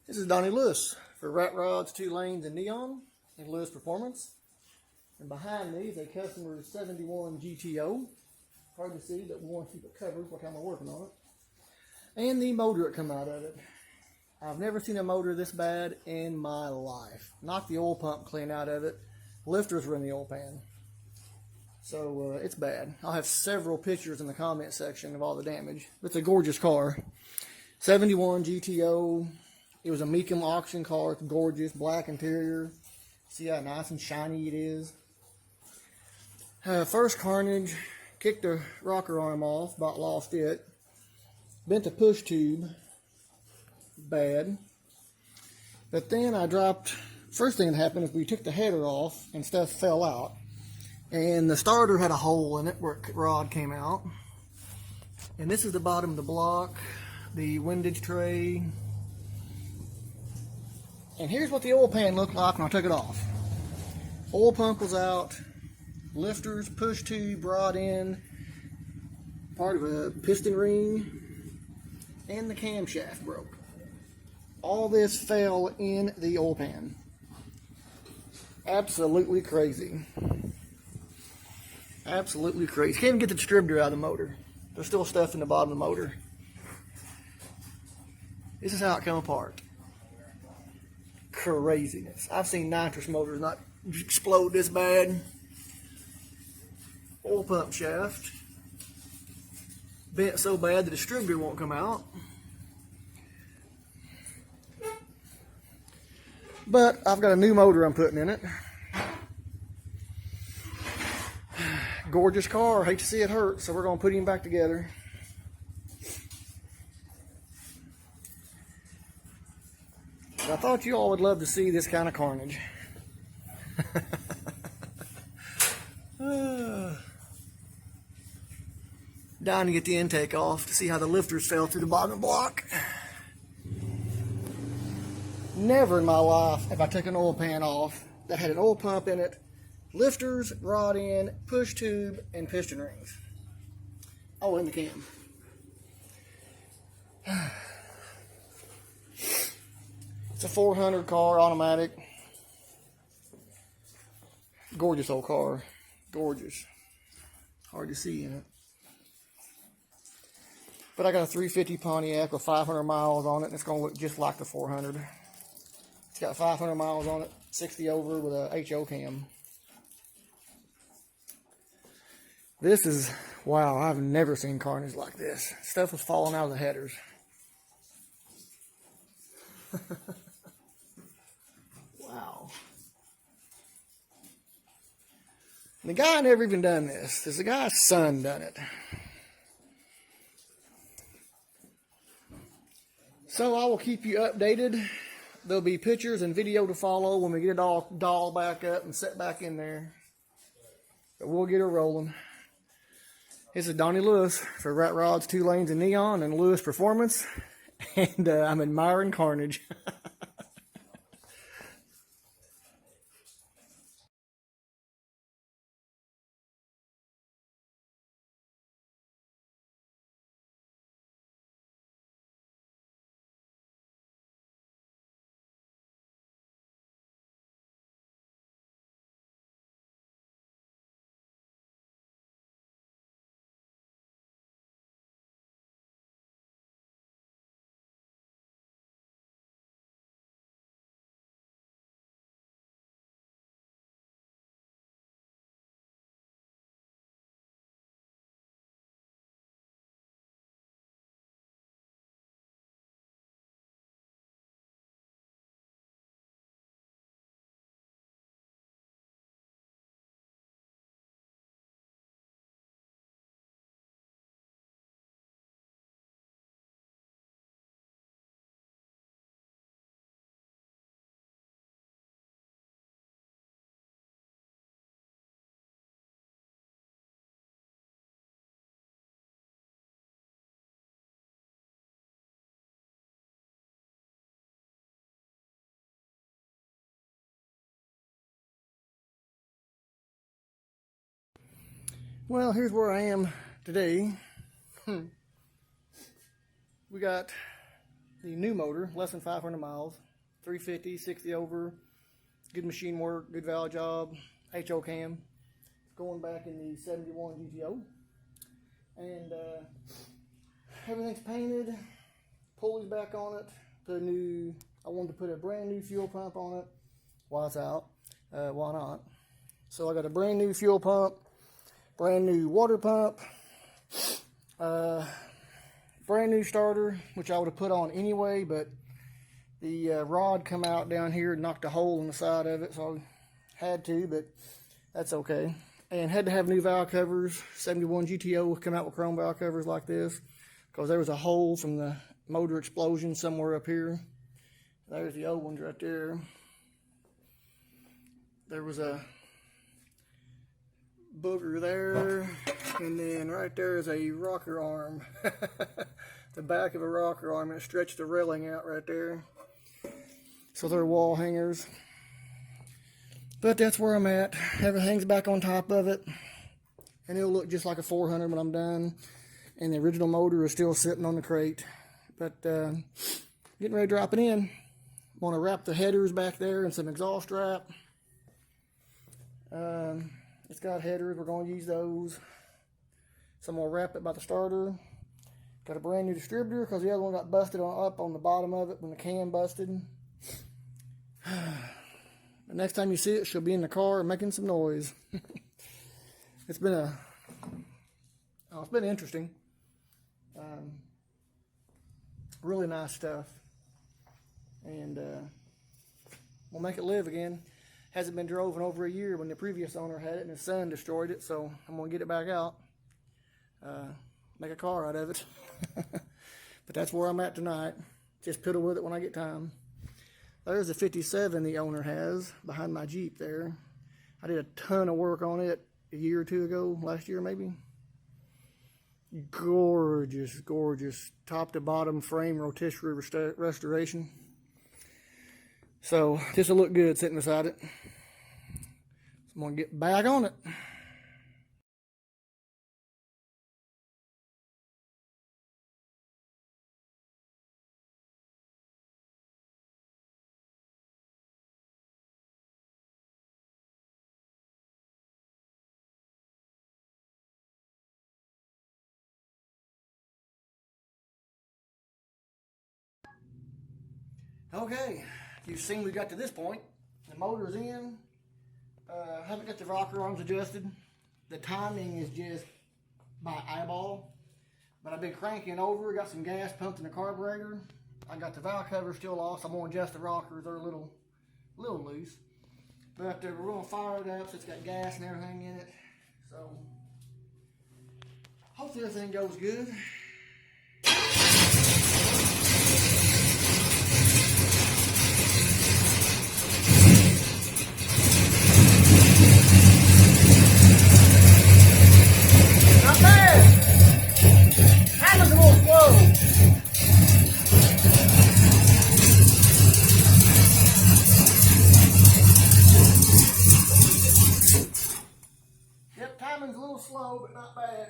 This is Donnie Lewis for Rat Rods, 2 Lanes, and Neon, and Lewis Performance. And behind me is a customer's 71 GTO. Hard to see, but we want to keep it covered while I'm working on it. And the motor that come out of it. I've never seen a motor this bad in my life. Knocked the oil pump clean out of it. Lifters were in the oil pan. So it's bad. I'll have several pictures in the comment section of all the damage. It's a gorgeous car. 71 GTO. It was a Meekum auction car. It's gorgeous, black interior. See how nice and shiny it is. First carnage, kicked the rocker arm off, about lost it. Bent the push tube, bad. But then I dropped, first thing that happened is we took the header off and stuff fell out. And the starter had a hole in it where the rod came out. And this is the bottom of the block, the windage tray. And here's what the oil pan looked like when I took it off. Oil pump was out, lifters, push tube, rod end, part of a piston ring, and the camshaft broke. All this fell in the oil pan. Absolutely crazy. Absolutely crazy. Can't even get the distributor out of the motor. There's still stuff in the bottom of the motor. This is how it come apart. Craziness. I've seen nitrous motors not explode this bad. Oil pump shaft bent so bad the distributor won't come out. But I've got a new motor I'm putting in it. Gorgeous car. Hate to see it hurt, so we're going to put him back together. I thought you all would love to see this kind of carnage. Down to get the intake off to see how the lifters fell through the bottom of the block. Never in my life have I taken an oil pan off that had an oil pump in it, lifters, rod end, push tube, and piston rings. All in the cam. It's a 400 car, automatic. Gorgeous old car. Gorgeous. Hard to see in it. But I got a 350 Pontiac with 500 miles on it, and it's going to look just like the 400. It's got 500 miles on it, 60 over with a HO cam. This is, wow, I've never seen carnage like this. Stuff was falling out of the headers. Wow. The guy never even done this. The guy's son done it. So I will keep you updated. There'll be pictures and video to follow when we get it all dolled back up and set back in there. But we'll get her rolling. This is Donnie Lewis for Rat Rods, 2 Lanes, and Neon, and Lewis Performance. And I'm admiring carnage. Well, here's where I am today. We got the new motor, less than 500 miles, 350, 60 over, good machine work, good valve job, HO cam, going back in the 71 GTO. And everything's painted, pulley's back on it, I wanted to put a brand new fuel pump on it while it's out, why not? So I got a brand new fuel pump, brand new water pump, brand new starter, which I would have put on anyway, but the rod come out down here and knocked a hole in the side of it, so I had to, but that's okay. And had to have new valve covers. 71 GTO come out with chrome valve covers like this, because there was a hole from the motor explosion somewhere up here. There's the old ones right there. There was a booger there, and then right there is a rocker arm. The back of a rocker arm, and it stretched the railing out right there. So they're wall hangers. But that's where I'm at. Everything's back on top of it, and it'll look just like a 400 when I'm done. And the original motor is still sitting on the crate. But getting ready to drop it in. Want to wrap the headers back there in some exhaust wrap. It's got headers, we're going to use those. So I'm going to wrap it by the starter. Got a brand new distributor because the other one got busted up on the bottom of it when the cam busted. The next time you see it, she'll be in the car making some noise. It's been interesting. Really nice stuff. And we'll make it live again. Hasn't been drove in over a year when the previous owner had it and his son destroyed it, so I'm going to get it back out. Make a car out of it. But that's where I'm at tonight. Just piddle with it when I get time. There's the 57 the owner has behind my Jeep there. I did a ton of work on it a year or two ago, last year maybe. Gorgeous, gorgeous top to bottom frame rotisserie restoration. So this will look good sitting beside it. So I'm going to get back on it. Okay, you've seen we got to this point. The motor's in. Haven't got the rocker arms adjusted. The timing is just by eyeball. But I've been cranking over, got some gas pumped in the carburetor. I got the valve cover still off, so I'm going to adjust the rockers. They're a little loose. But we're going to fire it up so it's got gas and everything in it. So hopefully everything goes good. Timing's a little slow, but not bad.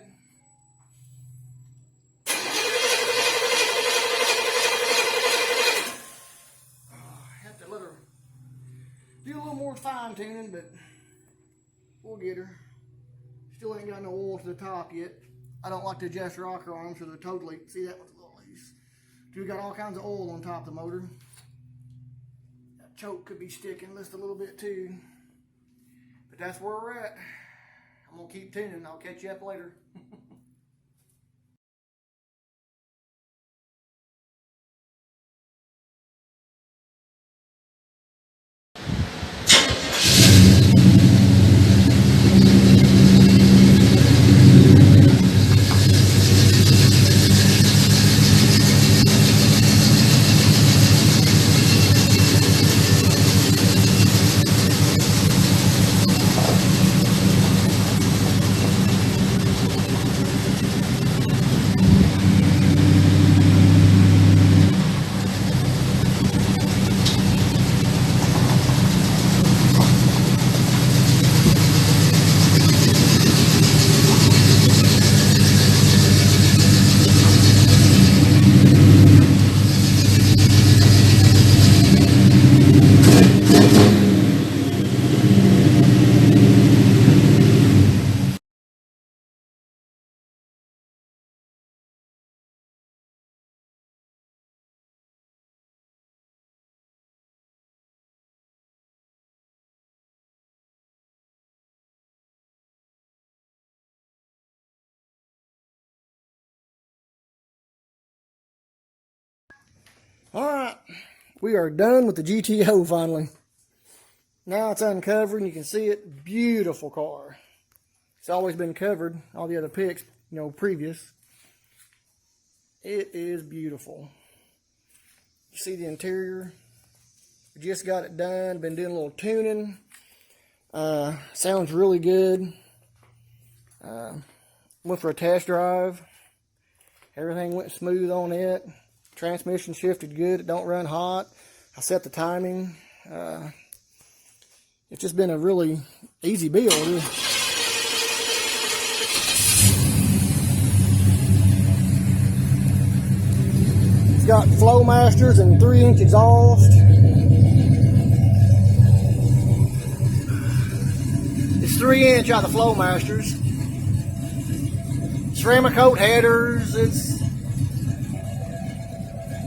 I have to let her do a little more fine tuning, but we'll get her. Still ain't got no oil to the top yet. I don't like to adjust rocker arms so they're totally, see that one's a little loose. We got all kinds of oil on top of the motor. That choke could be sticking just a little bit too. But that's where we're at. I'm going to keep tuning. I'll catch you up later. Alright, we are done with the GTO finally. Now it's uncovered and you can see it. Beautiful car. It's always been covered. All the other pics, previous. It is beautiful. You see the interior. We just got it done. Been doing a little tuning. Sounds really good. Went for a test drive. Everything went smooth on it. Transmission shifted good. It don't run hot. I set the timing. It's just been a really easy build. It's got Flowmasters and 3-inch exhaust. It's 3-inch out of the Flowmasters. Ceramic coat headers. It's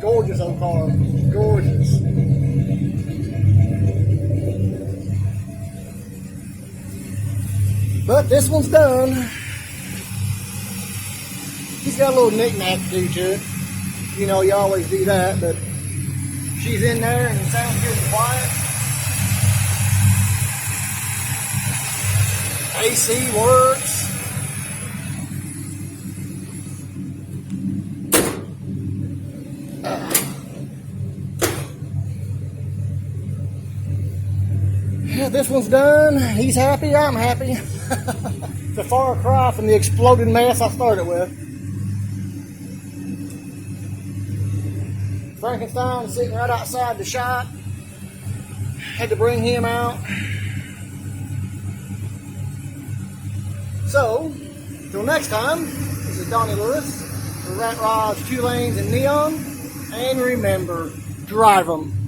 gorgeous old car. Gorgeous. But this one's done. He's got a little knick-knack to do to it. You always do that, but she's in there and it sounds good and quiet. AC works. Yeah, this one's done. He's happy, I'm happy. It's a far cry from the exploded mess I started with. Frankenstein sitting right outside the shop. Had to bring him out. So, till next time, this is Donnie Lewis for Rat Rods, 2 Lanes, and Neon. And remember, drive them.